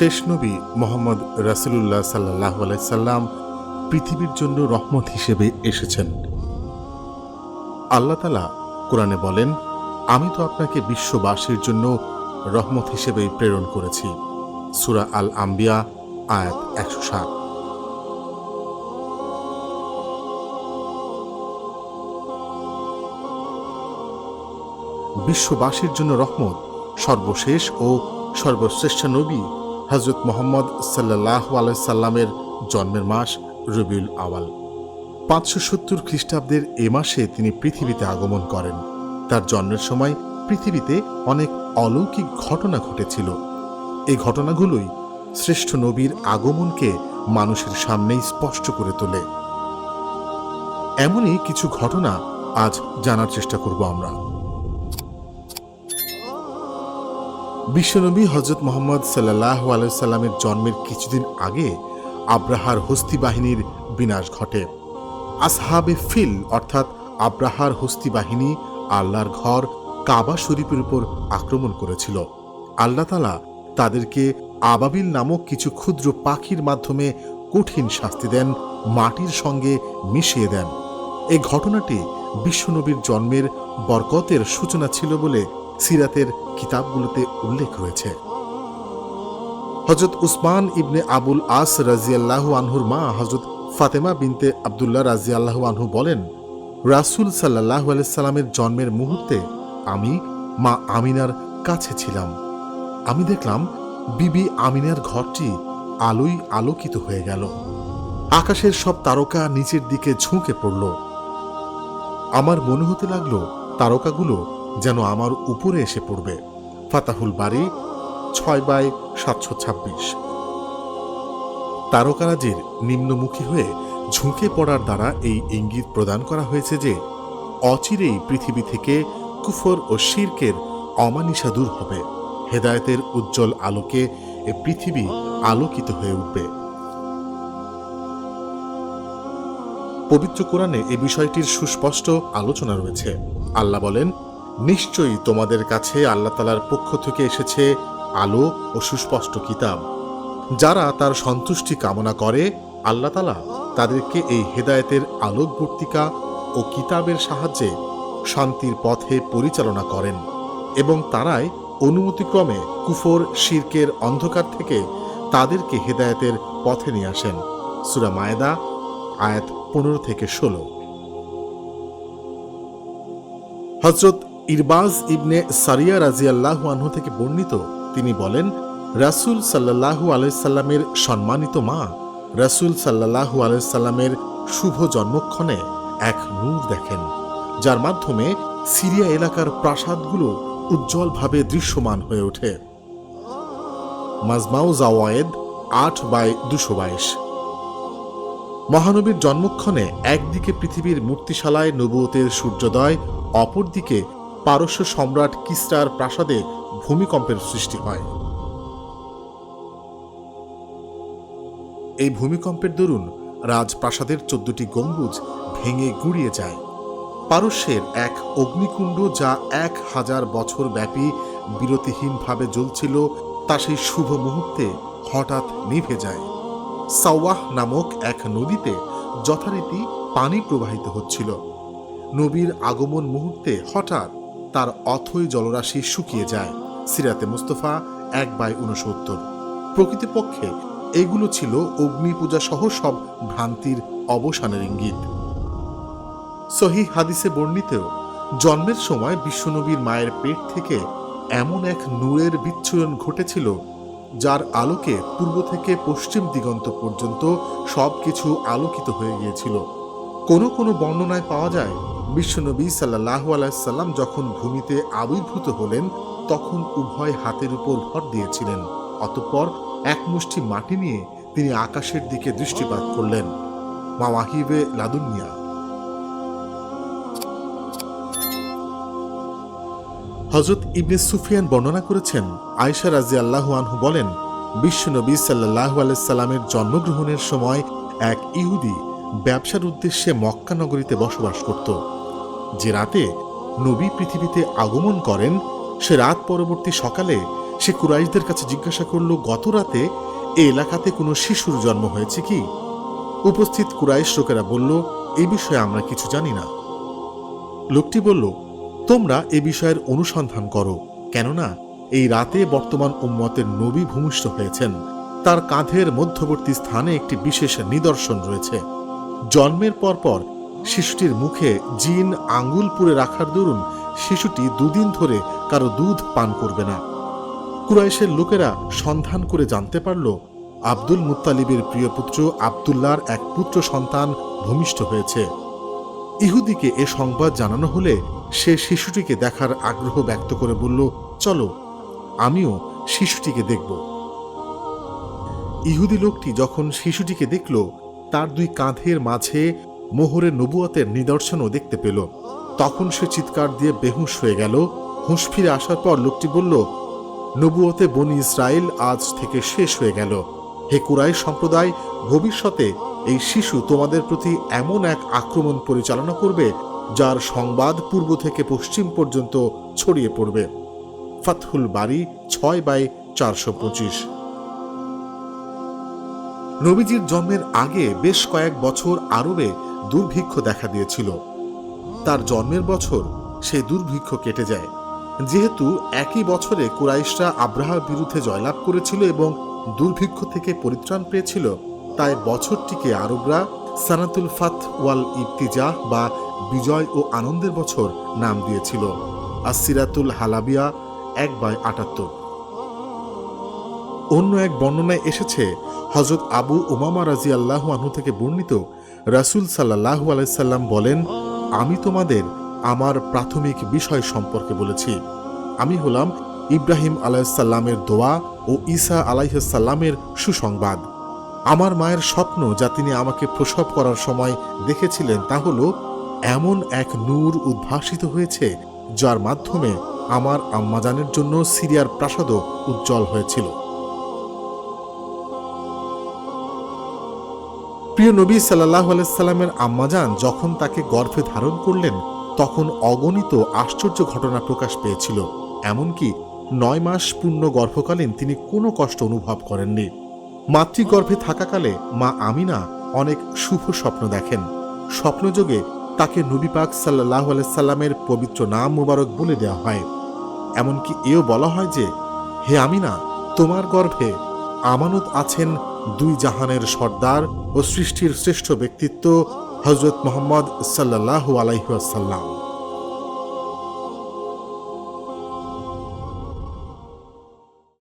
শেষ নবী মোহাম্মদ রাসূলুল্লাহ সাল্লাল্লাহু আলাইহি সাল্লাম পৃথিবীর জন্য রহমত হিসেবে এসেছেন। আল্লাহ তাআলা কোরআনে বলেন, আমি তো আপনাকে বিশ্ববাসীর জন্য রহমত হিসেবে প্রেরণ করেছি। সূরা আল আম্বিয়া আয়াত 107। বিশ্ববাসীর জন্য রহমত সর্বশেষ ও সর্বশ্রেষ্ঠ নবী হযরত মুহাম্মদ সাল্লাল্লাহু আলাইহি সাল্লামের জন্মের মাস রবিউল আওয়াল। 570 খ্রিস্টাব্দের এ মাসে তিনি পৃথিবীতে আগমন করেন। তার জন্মের সময় পৃথিবীতে অনেক অলৌকিক ঘটনা ঘটেছিল। এই ঘটনাগুলোই শ্রেষ্ঠ নবীর আগমনকে মানুষের সামনেই স্পষ্ট করে তোলে। এমনই কিছু ঘটনা আজ জানার চেষ্টা করব আমরা। বিশ্বনবী হযরত মুহাম্মদ সাল্লাল্লাহু আলাইহি সাল্লামের জন্মের কিছুদিন আগে আব্রাহার হস্তি বাহিনীর বিনাশ ঘটে। আসহাবে ফিল অর্থাৎ আব্রাহার হস্তি বাহিনী আল্লাহর ঘর কাবা শরীফের উপর আক্রমণ করেছিল। আল্লাহ তাআলা তাদেরকে আবাবিল নামক কিছু ক্ষুদ্র পাখির মাধ্যমে কঠিন শাস্তি দেন, মাটির সঙ্গে মিশিয়ে দেন। এই ঘটনাটি বিশ্বনবীর জন্মের বরকতের সূচনা ছিল বলে সিরাতের কিতাবগুলোতে উল্লেখ রয়েছে। হযরত উসমান ইবনে আবুল আস রাদিয়াল্লাহু আনহুর মা হযরত ফাতেমা বিনতে আব্দুল্লাহ রাদিয়াল্লাহু আনহু বলেন, রাসূল সাল্লাল্লাহু আলাইহি সাল্লামের জন্মের মুহূর্তে আমি মা আমিনার কাছে ছিলাম। আমি দেখলাম বিবি আমিনার ঘরটি আলোয় আলোকিত হয়ে গেল। আকাশের সব তারকা নিচের দিকে ঝুঁকে পড়ল। আমার মনে হতে লাগলো তারকাগুলো যেন আমার উপরে এসে পড়বে। ফাতাহুল বারী 6/726। তারকারাজির নিম্নমুখী হয়ে ঝুঁকে পড়ার দ্বারা এই ইঙ্গিত প্রদান করা হয়েছে যে অচিরেই পৃথিবী থেকে কুফর ও শিরকের অমানিসা দূর হবে। হেদায়েতের উজ্জ্বল আলোকে এ পৃথিবী আলোকিত হয়ে উঠবে। পবিত্র কোরআনে এই বিষয়টির সুস্পষ্ট আলোচনা রয়েছে। আল্লাহ বলেন, নিশ্চয়ই তোমাদের কাছে আল্লাহ তাআলার পক্ষ থেকে এসেছে আলো ও সুস্পষ্ট কিতাব। যারা তার সন্তুষ্টি কামনা করে আল্লাহ তাআলা তাদেরকে এই হেদায়েতের আলোকবর্তিকা ও কিতাবের সাহায্যে শান্তির পথে পরিচালনা করেন এবং তারাই অনুমতিক্রমে কুফর শিরকের অন্ধকার থেকে তাদেরকে হেদায়েতের পথে নিয়ে আসেন। সূরা মায়েদা আয়াত 15-16। হযরত ইরবাজ ইবনে সারিয়া রাদিয়াল্লাহু আনহু থেকে বর্ণিত, তিনি বলেন, রাসূল সাল্লাল্লাহু আলাইহি সাল্লামের সম্মানিত মা রাসূল সাল্লাল্লাহু আলাইহি সাল্লামের শুভ জন্মক্ষণে এক নূর দেখেন, যার মাধ্যমে সিরিয়া এলাকার প্রাসাদগুলো উজ্জ্বলভাবে দৃশ্যমান হয়ে ওঠে। মাজমাউ জাওয়ায়েদ 8/222। মহানবীর জন্মক্ষণে একদিকে পৃথিবীর মূর্তিশালায় নবুয়তের সূর্যোদয়, অপরদিকে পারস্য সম্রাট কিসরার প্রাসাদে ভূমিকম্পের সৃষ্টি হয়। এই ভূমিকম্পের দরুন রাজপ্রাসাদের 14টি গম্বুজ ভেঙে গুঁড়িয়ে যায়। পারস্যের এক অগ্নিকুণ্ড, যা 1000 বছর ব্যাপী বিরতিহীনভাবে জ্বলছিল, তা সেই শুভ মুহূর্তে হঠাৎ নিভে যায়। সাওয়াহ নামক এক নদীতে যথারীতি পানি প্রবাহিত হচ্ছিল। নবীর আগমন মুহূর্তে হঠাৎ তার অথই জলরাশি শুকিয়ে যায়। সিরাতে মুস্তাফা 1/69। প্রকৃতপক্ষে এগুলো ছিল অগ্নি পূজা সহ সব ভ্রান্তির অবসানের ইঙ্গিত। সহিহ হাদিসে বর্ণিত, জন্মের সময় বিশ্বনবীর মায়ের পেট থেকে এমন এক নূরের বিচ্ছুরণ ঘটেছিল, যার আলোকে পূর্ব থেকে পশ্চিম দিগন্ত পর্যন্ত সবকিছু আলোকিত হয়ে গিয়েছিল। কোনো কোনো বর্ণনায় পাওয়া যায়, বিশ্বনবী সাল্লাল্লাহু আলাইহি সাল্লাম যখন ভূমিতে আবির্ভূত হলেন তখন উভয় হাতের উপর ভর দিয়েছিলেন। অতঃপর এক মুষ্টি মাটি নিয়ে তিনি আকাশের দিকে দৃষ্টিপাত করলেন। মাওয়াহিবে লাদুনিয়া। হযরত ইবনে সুফিয়ান বর্ণনা করেছেন, আয়েশা রাদিয়াল্লাহু আনহু বলেন, বিশ্বনবী সাল্লাল্লাহু আলাইহি সাল্লামের জন্মগ্রহণের সময় এক ইহুদি ব্যবসার উদ্দেশ্যে মক্কা নগরীতে বসবাস করত। যে রাতে নবী পৃথিবীতে আগমন করেন সে রাত পরবর্তী সকালে সে কুরাইশদের কাছে জিজ্ঞাসা করল, গত রাতে এই এলাকাতে কোনো শিশুর জন্ম হয়েছে কি? উপস্থিত কুরাইশ লোকেরা বলল, এই বিষয়ে আমরা কিছু জানি না। লোকটি বলল, তোমরা এ বিষয়ের অনুসন্ধান করো, কেননা এই রাতে বর্তমান উম্মতের নবী ভূমিষ্ঠ হয়েছেন। তার কাঁধের মধ্যবর্তী স্থানে একটি বিশেষ নিদর্শন রয়েছে। জন্মের পরপর শিশুটির মুখে জিন আঙ্গুল পুড়ে রাখার দরুন শিশুটি 2 দিন ধরে কারো দুধ পান করবে না। কুরাইশের লোকেরা সন্ধান করে জানতে পারল, আব্দুল মুত্তালিবের প্রিয় পুত্র আব্দুল্লাহর এক পুত্র সন্তান ভূমিষ্ঠ হয়েছে। ইহুদিকে এ সংবাদ জানানো হলে সে শিশুটিকে দেখার আগ্রহ ব্যক্ত করে বলল, চলো আমিও শিশুটিকে দেখব। ইহুদি লোকটি যখন শিশুটিকে দেখল, তার 2 কাঁধের মাঝে মোহরে নবুয়তের নিদর্শনও দেখতে পেল। তখন সে চিৎকার দিয়ে বেহুশ হয়ে গেল। হুঁশ ফিরে আসার পর লোকটি বলল, নবুয়তে বনি ইসরায়েল আজ থেকে শেষ হয়ে গেল। হে কুরাইশ সম্প্রদায়, ভবিষ্যতে এই শিশু তোমাদের প্রতি এমন এক আক্রমণ পরিচালনা করবে যার সংবাদ পূর্ব থেকে পশ্চিম পর্যন্ত ছড়িয়ে পড়বে। ফাতহুল বারী 6/425। নবীজির জন্মের আগে বেশ কয়েক বছর আরবে দুর্ভিক্ষ দেখা দিয়েছিল। তার জন্মের বছর সেই দুর্ভিক্ষ কেটে যায়। যেহেতু একই বছরে কুরাইশরা আব্রাহার বিরুদ্ধে জয়লাভ করেছিল এবং দুর্ভিক্ষ থেকে পরিত্রাণ পেয়েছিল, তাই বছরটিকে আরবরা সানাতুল ফাত ওয়াল ইবতিজাহ বা বিজয় ও আনন্দের বছর নাম দিয়েছিল। আসিরাতুল হালাবিয়া 1/78। অন্য এক বর্ণনায় এসেছে, হযরত আবু উমামা রাদিয়াল্লাহু আনহু থেকে বর্ণিত, রাসূল সাল্লাল্লাহু আলাইহি সাল্লাম বলেন, আমি তোমাদের আমার প্রাথমিক বিষয় সম্পর্কে বলেছি। আমি হলাম ইব্রাহিম আলাইহিস সালামের দোয়া ও ঈসা আলাইহিস সালামের সুসংবাদ। আমার মায়ের স্বপ্ন যা তিনি আমাকে প্রসব করার সময় দেখেছিলেন তা হলো, এমন এক নূর উদ্ভাসিত হয়েছে যার মাধ্যমে আমার আম্মাজানের জন্য সিরিয়ার প্রাসাদও উজ্জ্বল হয়েছিল। প্রিয় নবী সাল্লাল্লাহু আলাইহি সাল্লামের আম্মাজান যখন তাকে গর্ভে ধারণ করলেন, তখন অগণিত আশ্চর্য ঘটনা প্রকাশ পেয়েছিল। এমনকি 9 মাস পূর্ণ গর্ভকালীন তিনি কোনো কষ্ট অনুভব করেননি। মাতৃগর্ভে থাকাকালে মা আমিনা অনেক শুভ স্বপ্ন দেখেন। স্বপ্নযোগে তাকে নবী পাক সাল্লাল্লাহু আলাইহি সাল্লামের পবিত্র নাম মুবারক বলে দেওয়া হয়। এমনকি এও বলা হয় যে, হে আমিনা, তোমার গর্ভে আমানত আছেন 2 জাহানের সর্দার ও সৃষ্টির শ্রেষ্ঠ ব্যক্তিত্ব হযরত মুহাম্মদ সাল্লাল্লাহু আলাইহি ওয়াসাল্লাম।